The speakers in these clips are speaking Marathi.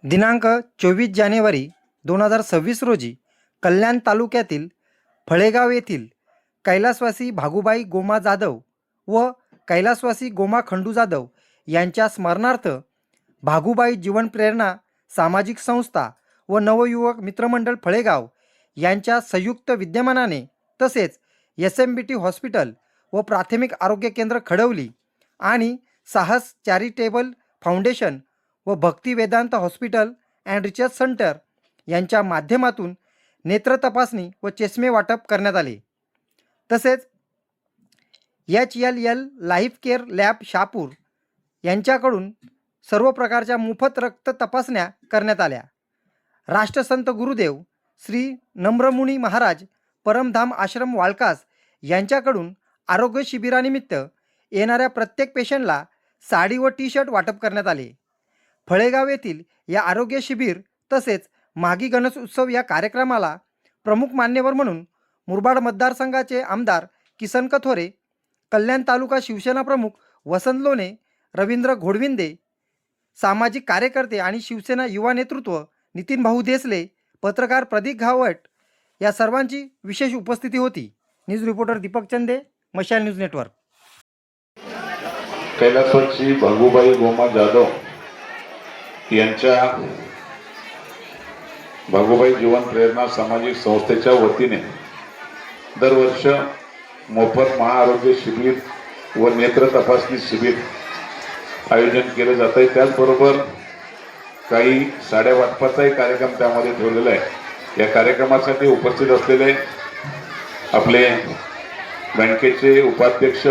दिनांक 24 जानेवारी 2026 रोजी कल्याण तालुक्यातील फळेगाव येथील कैलासवासी भागुबाई गोमा जाधव व कैलासवासी गोमा खंडू जाधव यांच्या स्मरणार्थ भागुबाई जीवन प्रेरणा सामाजिक संस्था व नवयुवक मित्रमंडळ फळेगाव यांच्या संयुक्त विद्यमानाने तसेच SMBT हॉस्पिटल व प्राथमिक आरोग्य केंद्र खडवली आणि साहस चॅरिटेबल फाउंडेशन व Bhakti Vedant hospital and research centre यांच्या माध्यमातून नेत्र तपासणी व चष्मे वाटप करण्यात आले। तसेच HLL life care lab Shahapur यांच्याकडून सर्व प्रकारच्या मोफत रक्त तपासण्या करण्यात आल्या। राष्ट्रसंत गुरुदेव श्री नम्रमुनी महाराज परमधाम आश्रम वाळकास यांच्याकडून आरोग्य शिबिरानिमित्त येणाऱ्या प्रत्येक पेशंटला साडी व टी-शर्ट वाटप करण्यात आले। फळेगाव येथील या आरोग्य शिबिर तसेच मागी गणेश उत्सव या कार्यक्रमाला प्रमुख मान्यवर म्हणून मुरबाड मतदारसंघाचे आमदार किसन कथोरे, कल्याण तालुका शिवसेना प्रमुख वसंत लोणे, रवींद्र घोडविंदे, सामाजिक कार्यकर्ते आणि शिवसेना युवा नेतृत्व नितीन भाऊ देसले, पत्रकार प्रदीप घावट या सर्वांची विशेष उपस्थिती होती। न्यूज रिपोर्टर दीपक चंदे, मशाल न्यूज नेटवर्क। कैलासवासी भागुबाई गोमा जाधव यांच्या भागुबाई जीवन प्रेरणा सामाजिक संस्थेच्या वतीने दरवर्ष मोफत महाआरोग्य शिबिर व नेत्र तपासणी शिबिर आयोजन केले जात आहे। त्याचबरोबर काही साड्या वाटपाचाही कार्यक्रम त्यामध्ये ठेवलेला आहे। या कार्यक्रमासाठी उपस्थित असलेले आपले बँकेचे उपाध्यक्ष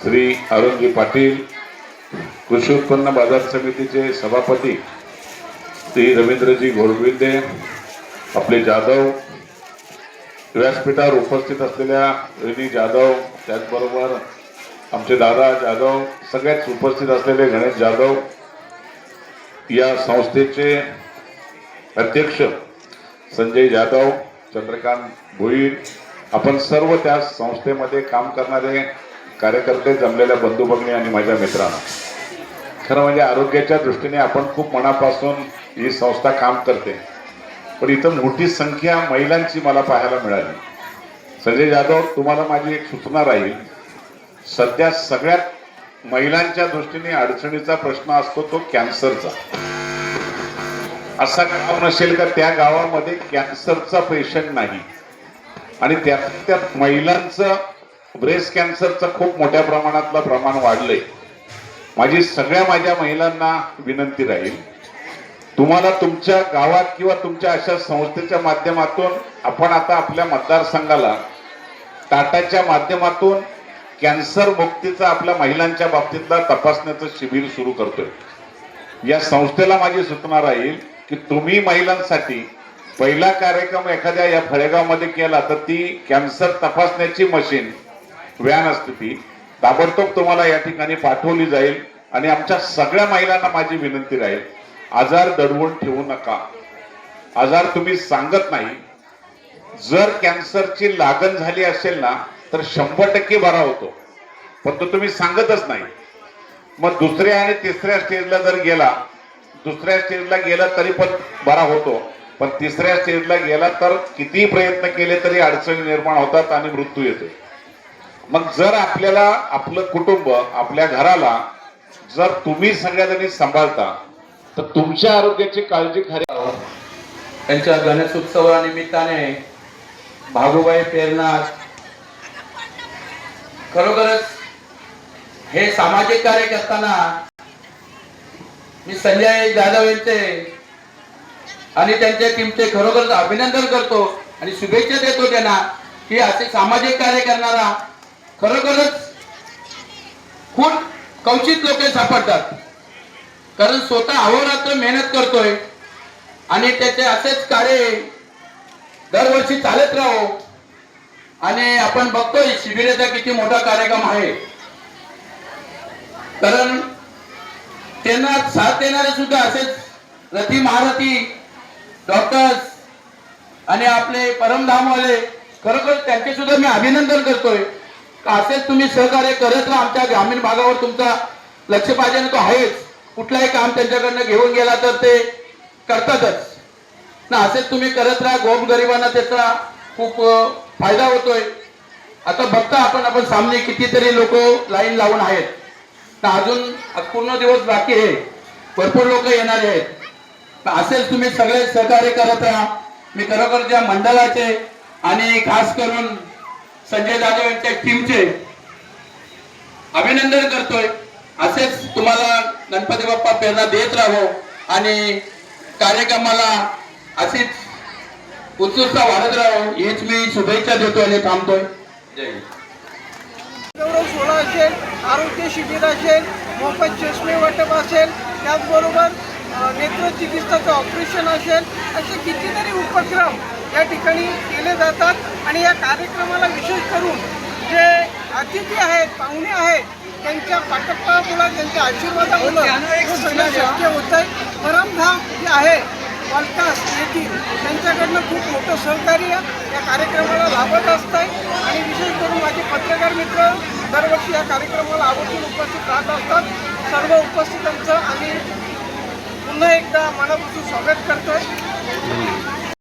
श्री अरुणजी पाटील, कृषी उत्पन्न बाजार समितीचे सभापती श्री रवींद्रजी घोडविंदे, आपले जाधव, व्यासपीठावर उपस्थित असलेल्या रेनी जाधव, त्याचबरोबर आमचे दादा जाधव, सगळ्याच उपस्थित असलेले गणेश जाधव, या संस्थेचे अध्यक्ष संजय जाधव, चंद्रकांत भोईर, आपण सर्व त्या संस्थेमध्ये काम करणारे कार्यकर्ते, जमलेल्या बंधू भगिनी आणि माझ्या मित्रांनो, खरं म्हणजे आरोग्याच्या दृष्टीने आपण खूप मनापासून ही संस्था काम करते, पण इथं मोठी संख्या महिलांची मला पाहायला मिळाली। संजय जाधव, तुम्हाला माझी एक सूचना राहील, सध्या सगळ्यात महिलांच्या दृष्टीने अडचणीचा प्रश्न असतो तो कॅन्सरचा। असा गाव नसेल का त्या गावामध्ये कॅन्सरचा पेशंट नाही, आणि त्यात महिलांचं ब्रेस्ट कॅन्सरचं खूप मोठ्या प्रमाणातलं प्रमाण वाढलंय। माझ्या महिलांना विनंती राहील, तुम्हाला तुमच्या गावात किंवा तुमच्या अशा संस्थेच्या माध्यमातून आपण आता आपल्या मतदारसंघाला टाटाच्या माध्यमातून कॅन्सर मुक्तीचा आपल्या महिलांच्या बाबतीतला तपासण्याचं शिबिर सुरू करतोय। या संस्थेला माझी सूचना राहील की तुम्ही महिलांसाठी पहिला कार्यक्रम एखाद्या या फळेगावमध्ये केला तर ती कॅन्सर तपासण्याची मशीन व्हॅन असते, ती ताबडतोब तुम्हाला या ठिकाणी पाठवली जाईल। आणि आमच्या सगळ्या महिलांना माझी विनंती राहील, आजार दडवून ठेवू नका। आजार तुम्ही सांगत नाही, जर कॅन्सरची लागण झाली असेल ना तर 100% बरा होतो, पण तो तुम्ही सांगतच नाही। मग दुसऱ्या आणि तिसऱ्या स्टेजला जर गेला, दुसऱ्या स्टेजला गेला तरी पण बरा होतो, पण तिसऱ्या स्टेजला गेला तर किती प्रयत्न केले तरी अडचणी निर्माण होतात आणि मृत्यू येतो। मग जर आपल्याला आपलं कुटुंब, आपल्या घराला जर तुम्ही सगळ्यांनी सांभाळता तर तुमच्या आरोग्याची काळजी खरी। त्यांच्या गणेश उत्सवानिमित्ताने भागुबाई प्रेरणा, खरोखरच हे सामाजिक कार्य करताना मी संजय जाधव यांचे आणि त्यांच्या टीमचे खरोखरच अभिनंदन करतो आणि शुभेच्छा देतो त्यांना की असे सामाजिक कार्य करणारा खरोखरच खूप कवचित लोक सापडतात, कारण स्वतः अहोरात्र मेहनत करतोय आणि त्याचे असेच कार्य दरवर्षी चालत राहो। आणि आपण बघतोय शिबिराचा किती मोठा कार्यक्रम आहे, कारण त्यांना साथ देणारे सुद्धा असेच रथी महारथी डॉक्टर्स आणि आपले परमधामवाले, खरोखर त्यांचे सुद्धा मी अभिनंदन करतोय। असेच तुम्ही सहकार्य करत राहा। आमच्या ग्रामीण भागावर तुमचा लक्ष पाहिजे तो आहेच, कुठलाही काम त्यांच्याकडनं घेऊन गेला तर ते करतातच ना. असेच तुम्ही करत राहा. गोरगरिबांना त्याचा खूप फायदा होतोय. आता बघता आपण सामने कितीतरी लोक लाईन लावून आहेत ना. अजून पूर्ण दिवस बाकी आहे. भरपूर लोक येणारे आहेत. असेच तुम्ही सगळे सहकार्य करत राहा. मी खरोखर ज्या मंडळाचे आणि खास करून संजय जाधव यांच्या टीमचे अभिनंदन करतोय. असेच तुम्हाला गणपती बाप्पा प्रेरणा देत राहो आणि कार्यक्रमाला अशीच उत्सुकता वाढत राहो हीच मी शुभेच्छा देतो आणि थांबतोय. जय हिंद. गौरव सोहळा असेल, आरोग्य शिबिर असेल, मोफत चष्मे वाटप असेल, त्याचबरोबर नेत्र चिकित्साचं ऑपरेशन असेल, असे कितीतरी उपक्रम या ठिकाणी केले जातात आणि या कार्यक्रमाला विशेष करून जे अतिथी आहेत, पाहुणे आहेत, त्यांच्या पाठप्पामुळे त्यांच्या आशीर्वादामुळे हे सगळं शक्य होत आहे. परमधाम जे आहे वालकास येथील त्यांच्याकडनं खूप मोठं सहकार्य या कार्यक्रमाला लाभत असतं आहे आणि विशेष करून माझे पत्रकार मित्र दरवर्षी या कार्यक्रमाला आवर्जून उपस्थित राहत असतात. सर्व उपस्थितांचं आम्ही पुन्हा एकदा मनापासून स्वागत करतोय.